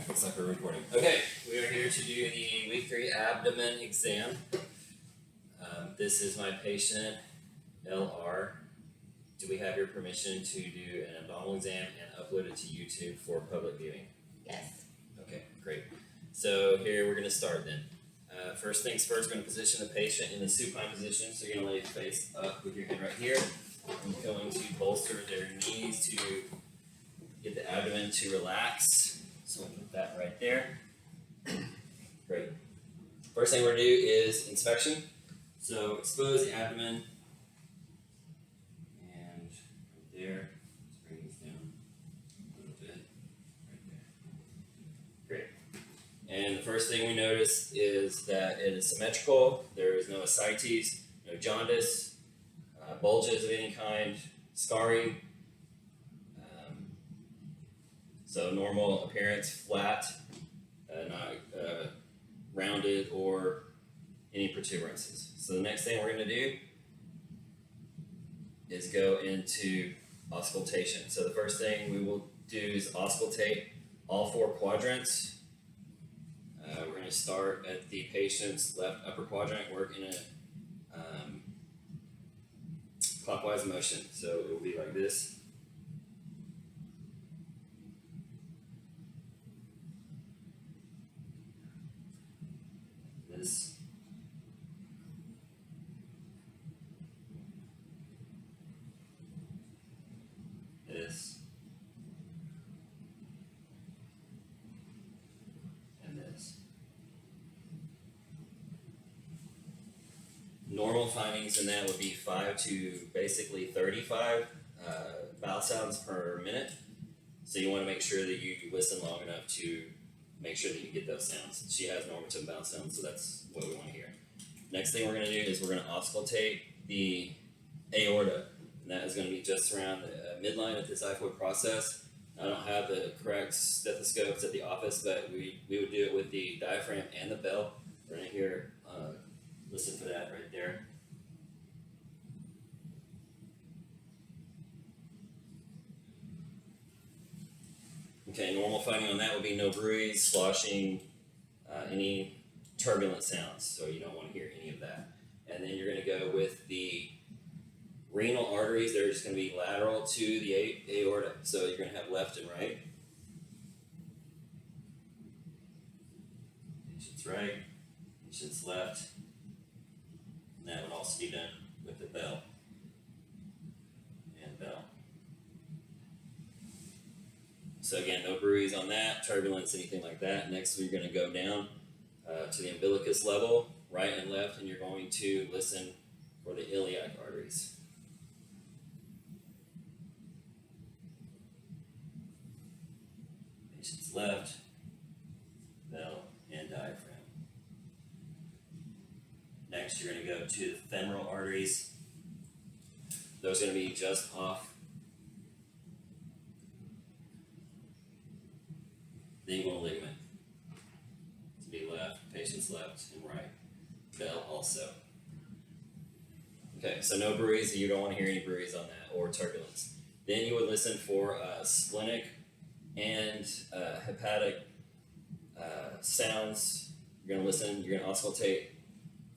Looks like we're recording. Okay, we are here to do the week 3 abdomen exam. This is my patient, LR. Do we have your permission to do an abdominal exam and upload it to YouTube for public viewing? Yes. Okay, great. So here we're going to start then. First things first, we're going to position the patient in the supine position. So you're going to lay your face up with your head right here. You're going to bolster their knees to get the abdomen to relax. So we'll put that right there. Great. First thing we're going to do is inspection. So expose the abdomen. And right there. Let's bring these down a little bit. Right there. Great. And the first thing we notice is that it is symmetrical. There is no ascites, no jaundice, bulges of any kind, scarring. So normal appearance, flat, not rounded or any protuberances. So the next thing we're going to do is go into auscultation. So the first thing we will do is auscultate all 4 quadrants. We're going to start at the patient's left upper quadrant, work in a clockwise motion. So it will be like this. This. This. And this. Normal findings in that would be 5 to basically 35 vowel sounds per minute. So you want to make sure that you listen long enough to make sure that you get those sounds. She has normative vowel sounds, so that's what we want to hear. Next thing we're going to do is we're going to auscultate the aorta, and that is going to be just around the midline of the xiphoid process. I don't have the correct stethoscopes at the office, but we would do it with the diaphragm and the bell. We're going to hear, listen for that right there. Okay, normal finding on that would be no bruise, sloshing, any turbulent sounds, so you don't want to hear any of that. And then you're going to go with the renal arteries. They're just going to be lateral to the aorta, so you're going to have left and right. Patient's right, patient's left. And that would also be done with the bell and bell. So again, no bruise on that, turbulence, anything like that. Next, we're going to go down to the umbilicus level, right and left, and you're going to listen for the iliac arteries. Patient's left, bell, and diaphragm. Next, you're going to go to the femoral arteries. Those are going to be just off the inguinal ligament. To be left, patient's left and right. Bell also. Okay, so no bruise. You don't want to hear any bruise on that or turbulence. Then you would listen for splenic and hepatic sounds. You're going to listen, you're going to auscultate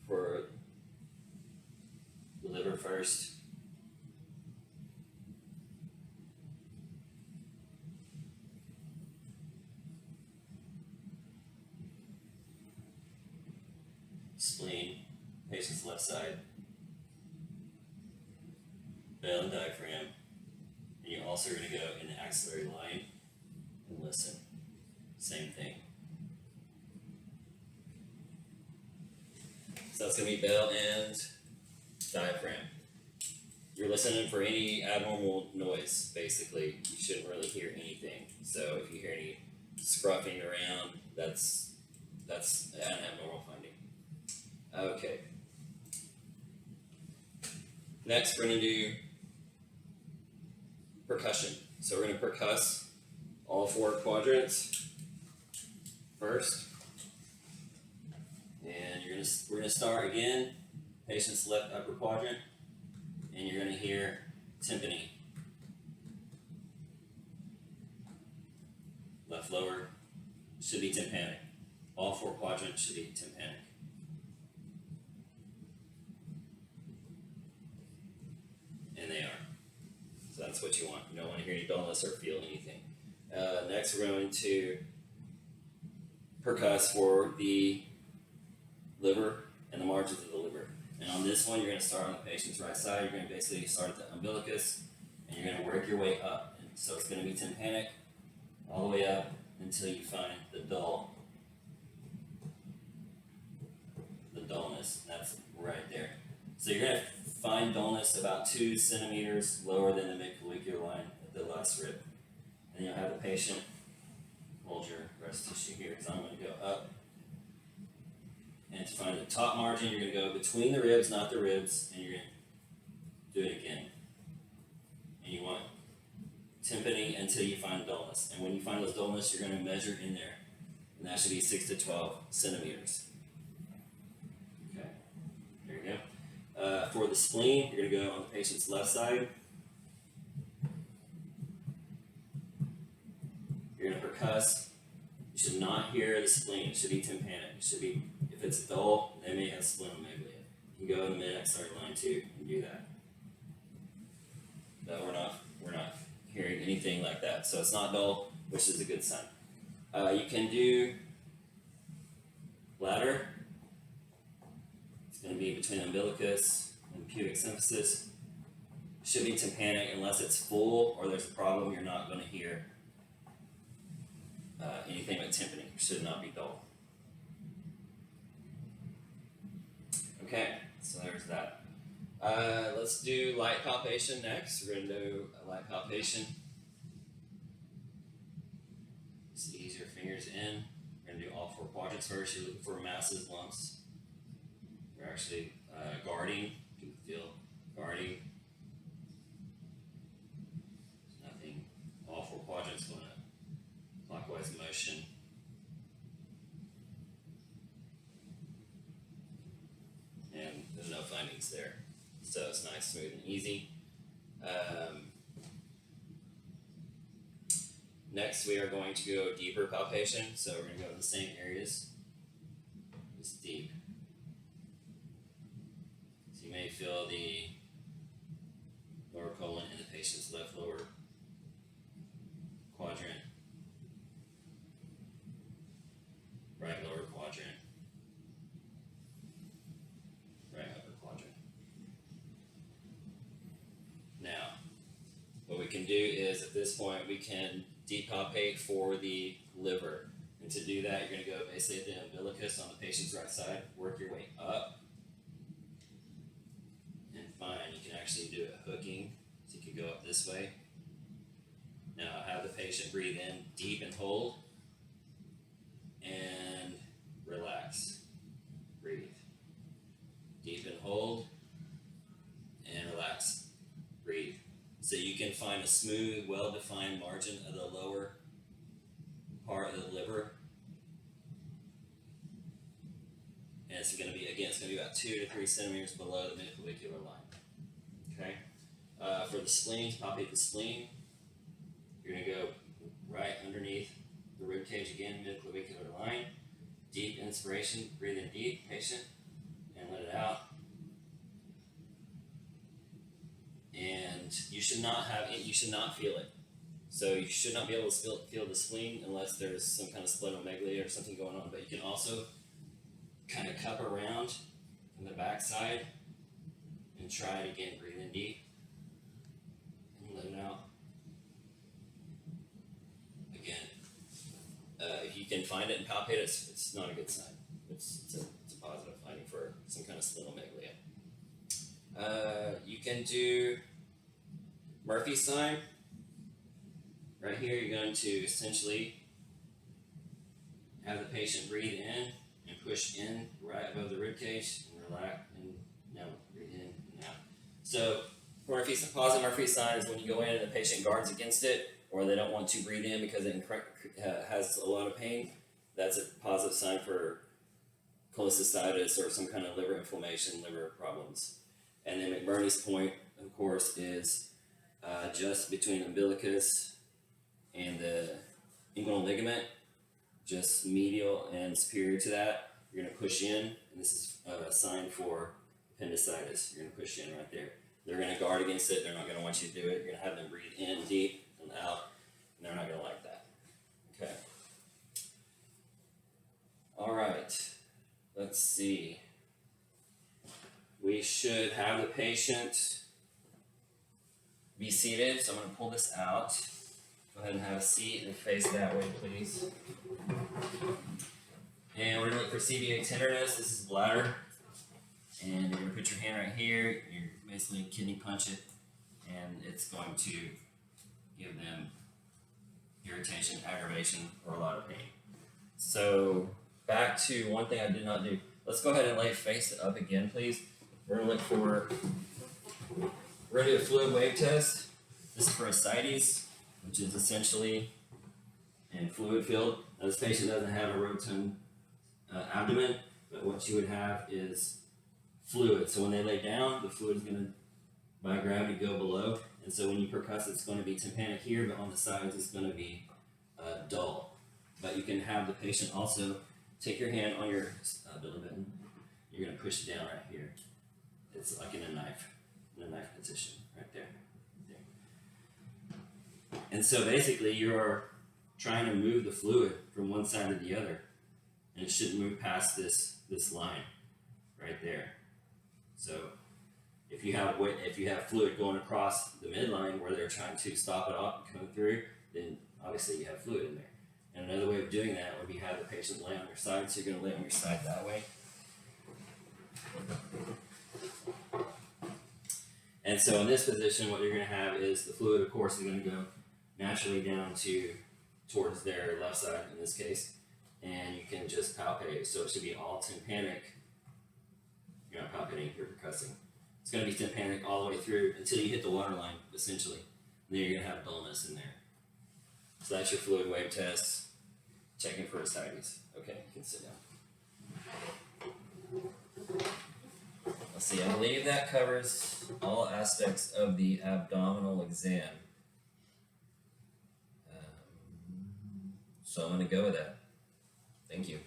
for the liver first. Spleen, patient's left side, bell and diaphragm, and you're also going to go in the axillary line and listen. Same thing. So that's going to be bell and diaphragm. You're listening for any abnormal noise, basically. You shouldn't really hear anything. So if you hear any scruffing around, that's an abnormal finding. Okay. Next, we're going to do percussion. So we're going to percuss all 4 quadrants first. And we're going to start again, patient's left upper quadrant, and you're going to hear tympany. Left lower, should be tympanic. All 4 quadrants should be tympanic. And they are. So that's what you want. You don't want to hear any dullness or feel anything. Next, we're going to percuss for the liver and the margins of the liver. And on this one, you're going to start on the patient's right side. You're going to basically start at the umbilicus, and you're going to work your way up. And so it's going to be tympanic all the way up until you find the dullness. That's right there. So you're going to find dullness about 2 centimeters lower than the midclavicular line at the last rib. And you'll have the patient hold your breast tissue here, because I'm going to go up. And to find the top margin, you're going to go between the ribs, not the ribs, and you're going to do it again. And you want tympany until you find dullness. And when you find those dullness, you're going to measure in there. And that should be 6 to 12 centimeters. Okay, there you go. For the spleen, you're going to go on the patient's left side. You're going to percuss. You should not hear the spleen. It should be tympanic. It should be, if it's dull, they may have splenomegaly. You can go in the mid-axillary line too and do that. But we're not hearing anything like that. So it's not dull, which is a good sign. You can do bladder. It's going to be between the umbilicus and pubic symphysis. Should be tympanic unless it's full or there's a problem. You're not going to hear anything but tympany. It should not be dull. Okay, so there's that. Let's do light palpation next. We're going to do a light palpation. Just ease your fingers in. We're going to do all 4 quadrants first. You're looking for masses, lumps. We're actually guarding. You can feel guarding. There's nothing. All 4 quadrants going up. Clockwise motion. And there's no findings there. So it's nice, smooth, and easy. Next, we are going to go deeper palpation. So we're going to go to the same areas, just deep. So you may feel the lower colon in the patient's left lower quadrant, right lower quadrant, right upper quadrant. Now, what we can do is at this point we can depalpate for the liver. And to do that, you're going to go basically at the umbilicus on the patient's right side, work your way up, and find. You can actually do a hooking, so you can go up this way. Now have the patient breathe in deep and hold, and relax. Breathe. Deep and hold, and relax. Breathe. So you can find a smooth, well-defined margin of the lower part of the liver. And it's going to be, again, it's going to be about 2 to 3 centimeters below the midclavicular line. Okay? For the spleen, palpate the spleen. You're going to go right underneath the rib cage again, midclavicular line. Deep inspiration, breathe in deep, patient, and let it out. And you should not have it, you should not feel it. So you should not be able to feel the spleen unless there's some kind of splenomegaly or something going on. But you can also kind of cup around from the back side and try it again. Breathe in deep and let it out. Again, if you can find it and palpate it, it's not a good sign. It's a positive finding for some kind of splenomegaly. You can do Murphy's sign. Right here, you're going to essentially have the patient breathe in and push in right above the rib cage and relax, and now breathe in and out. So positive Murphy's sign is when you go in and the patient guards against it, or they don't want to breathe in because it has a lot of pain. That's a positive sign for cholecystitis or some kind of liver inflammation, liver problems. And then McBurney's point, of course, is just between umbilicus and the inguinal ligament. just medial and superior to that. You're going to push in, and this is a sign for appendicitis. You're going to push in right there. They're going to guard against it. They're not going to want you to do it. You're going to have them breathe in deep and out, and they're not going to like that. Okay. All right. Let's see. We should have the patient be seated. So I'm going to pull this out. Go ahead and have a seat and face that way, please. And we're going to look for CBA tenderness. This is bladder. And you're going to put your hand right here. You're basically kidney punch it. And it's going to give them irritation, aggravation, or a lot of pain. So back to one thing I did not do. Let's go ahead and lay face up again, please. We're going to look for, we're going to do a fluid wave test. This is for ascites, which is essentially in fluid filled. Now, this patient doesn't have a rotund abdomen, but what you would have is fluid. So when they lay down, the fluid is going to, by gravity, go below. And so when you percuss, it's going to be tympanic here, but on the sides, it's going to be dull. But you can have the patient also take your hand on your belly button. You're going to push it down right here. It's like in a knife position, right there. And so basically, you're trying to move the fluid from one side to the other, and it shouldn't move past this line right there. So if you have fluid going across the midline where they're trying to stop it off and come through, then obviously you have fluid in there. And another way of doing that would be have the patient lay on their side. So you're going to lay on your side that way. And so in this position, what you're going to have is the fluid, of course, is going to go naturally down towards their left side in this case. And you can just palpate. So it should be all tympanic. You're not palpating, you're percussing. It's going to be tympanic all the way through until you hit the water line, essentially. And then you're going to have dullness in there. So that's your fluid wave test. Checking for ascites. Okay, you can sit down. Let's see, I believe that covers all aspects of the abdominal exam. So I'm going to go with that. Thank you.